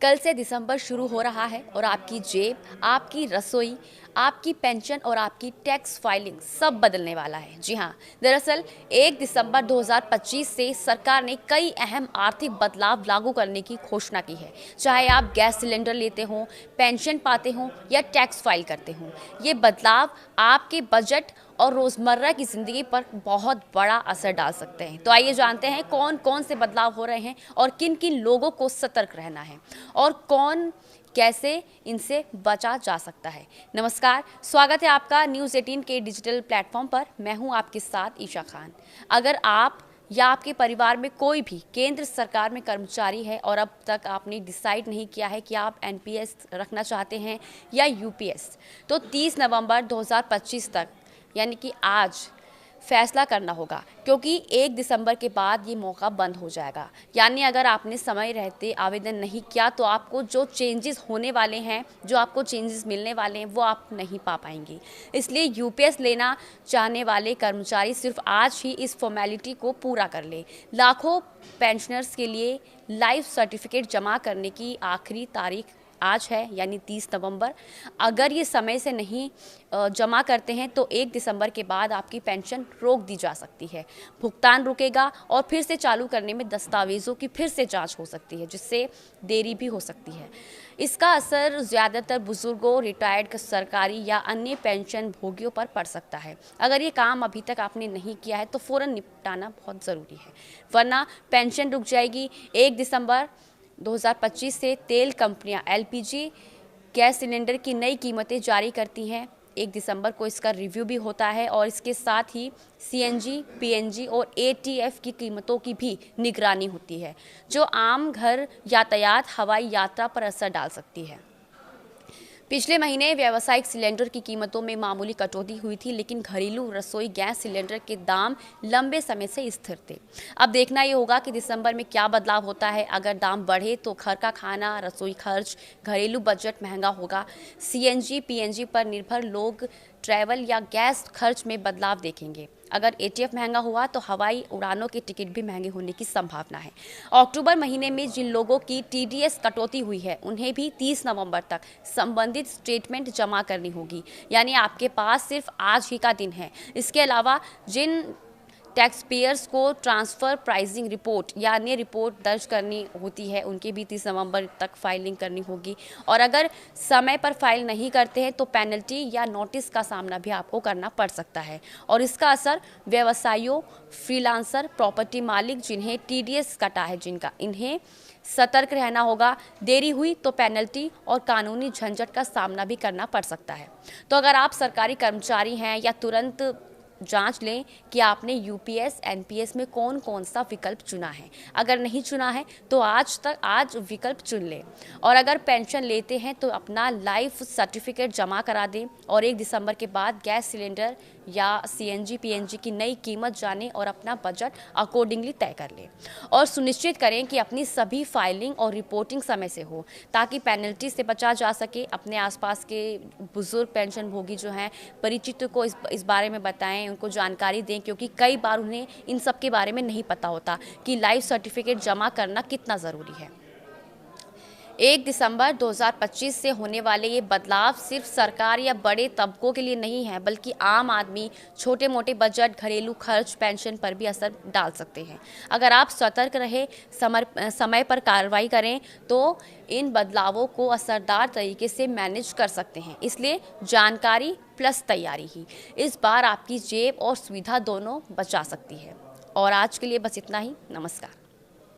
कल से दिसंबर शुरू हो रहा है और आपकी जेब, आपकी रसोई, आपकी पेंशन और आपकी टैक्स फाइलिंग सब बदलने वाला है। जी हाँ, दरअसल 1 दिसंबर 2025 से सरकार ने कई अहम आर्थिक बदलाव लागू करने की घोषणा की है। चाहे आप गैस सिलेंडर लेते हो, पेंशन पाते हो या टैक्स फाइल करते हो, ये बदलाव आपके बजट और रोज़मर्रा की ज़िंदगी पर बहुत बड़ा असर डाल सकते हैं। तो आइए जानते हैं कौन कौन से बदलाव हो रहे हैं और किन किन लोगों को सतर्क रहना है और कौन कैसे इनसे बचा जा सकता है। नमस्कार, स्वागत है आपका न्यूज़ 18 के डिजिटल प्लेटफॉर्म पर। मैं हूं आपके साथ ईशा खान। अगर आप या आपके परिवार में कोई भी केंद्र सरकार में कर्मचारी है और अब तक आपने डिसाइड नहीं किया है कि आप एनपीएस रखना चाहते हैं या यूपीएस, तो 30 नवंबर 2025 तक यानी कि आज फैसला करना होगा, क्योंकि 1 दिसंबर के बाद ये मौका बंद हो जाएगा। यानी अगर आपने समय रहते आवेदन नहीं किया तो आपको जो चेंजेस होने वाले हैं, जो आपको चेंजेस मिलने वाले हैं, वो आप नहीं पा पाएंगे। इसलिए यूपीएस लेना चाहने वाले कर्मचारी सिर्फ आज ही इस फॉर्मेलिटी को पूरा कर ले। लाखों पेंशनर्स के लिए लाइफ सर्टिफिकेट जमा करने की आखिरी तारीख आज है, यानी 30 नवंबर। अगर ये समय से नहीं जमा करते हैं तो 1 दिसंबर के बाद आपकी पेंशन रोक दी जा सकती है। भुगतान रुकेगा और फिर से चालू करने में दस्तावेज़ों की फिर से जांच हो सकती है, जिससे देरी भी हो सकती है। इसका असर ज़्यादातर बुजुर्गों, रिटायर्ड सरकारी या अन्य पेंशन भोगियों पर पड़ सकता है। अगर ये काम अभी तक आपने नहीं किया है तो फ़ौरन निपटाना बहुत ज़रूरी है, वरना पेंशन रुक जाएगी। 1 दिसंबर 2025 से तेल कंपनियां एलपीजी गैस सिलेंडर की नई कीमतें जारी करती हैं। 1 दिसंबर को इसका रिव्यू भी होता है और इसके साथ ही सीएनजी, पीएनजी और एटीएफ की कीमतों की भी निगरानी होती है, जो आम घर यातायात, हवाई यात्रा पर असर डाल सकती है। पिछले महीने व्यावसायिक सिलेंडर की कीमतों में मामूली कटौती हुई थी, लेकिन घरेलू रसोई गैस सिलेंडर के दाम लंबे समय से स्थिर थे। अब देखना ये होगा कि दिसंबर में क्या बदलाव होता है। अगर दाम बढ़े तो घर का खाना, रसोई खर्च, घरेलू बजट महंगा होगा। सीएनजी, पीएनजी पर निर्भर लोग ट्रैवल या गैस खर्च में बदलाव देखेंगे। अगर एटीएफ महंगा हुआ तो हवाई उड़ानों के टिकट भी महंगे होने की संभावना है। अक्टूबर महीने में जिन लोगों की टीडीएस कटौती हुई है, उन्हें भी 30 नवंबर तक संबंधित स्टेटमेंट जमा करनी होगी। यानी आपके पास सिर्फ आज ही का दिन है। इसके अलावा जिन टैक्स पेयर्स को ट्रांसफ़र प्राइसिंग रिपोर्ट या अन्य रिपोर्ट दर्ज करनी होती है, उनकी भी 30 नवंबर तक फाइलिंग करनी होगी। और अगर समय पर फाइल नहीं करते हैं तो पेनल्टी या नोटिस का सामना भी आपको करना पड़ सकता है। और इसका असर व्यवसायियों, फ्रीलांसर, प्रॉपर्टी मालिक जिन्हें टीडीएस कटा है, इन्हें सतर्क रहना होगा। देरी हुई तो पेनल्टी और कानूनी झंझट का सामना भी करना पड़ सकता है। तो अगर आप सरकारी कर्मचारी हैं या तुरंत जांच लें कि आपने यूपीएस, एनपीएस में कौन कौन सा विकल्प चुना है। अगर नहीं चुना है तो आज विकल्प चुन लें। और अगर पेंशन लेते हैं तो अपना लाइफ सर्टिफिकेट जमा करा दें और 1 दिसंबर के बाद गैस सिलेंडर या सीएनजी, पीएनजी की नई कीमत जानें और अपना बजट अकॉर्डिंगली तय कर लें। और सुनिश्चित करें कि अपनी सभी फाइलिंग और रिपोर्टिंग समय से हो, ताकि पेनल्टी से बचा जा सके। अपने आसपास के बुजुर्ग पेंशन भोगी जो हैं, परिचित को इस बारे में बताएं, उनको जानकारी दें, क्योंकि कई बार उन्हें इन सब के बारे में नहीं पता होता कि लाइफ सर्टिफिकेट जमा करना कितना ज़रूरी है। 1 दिसंबर 2025 से होने वाले ये बदलाव सिर्फ सरकार या बड़े तबकों के लिए नहीं है, बल्कि आम आदमी, छोटे मोटे बजट, घरेलू खर्च, पेंशन पर भी असर डाल सकते हैं। अगर आप सतर्क रहे, समय पर कार्रवाई करें तो इन बदलावों को असरदार तरीके से मैनेज कर सकते हैं। इसलिए जानकारी प्लस तैयारी ही इस बार आपकी जेब और सुविधा दोनों बचा सकती है। और आज के लिए बस इतना ही। नमस्कार।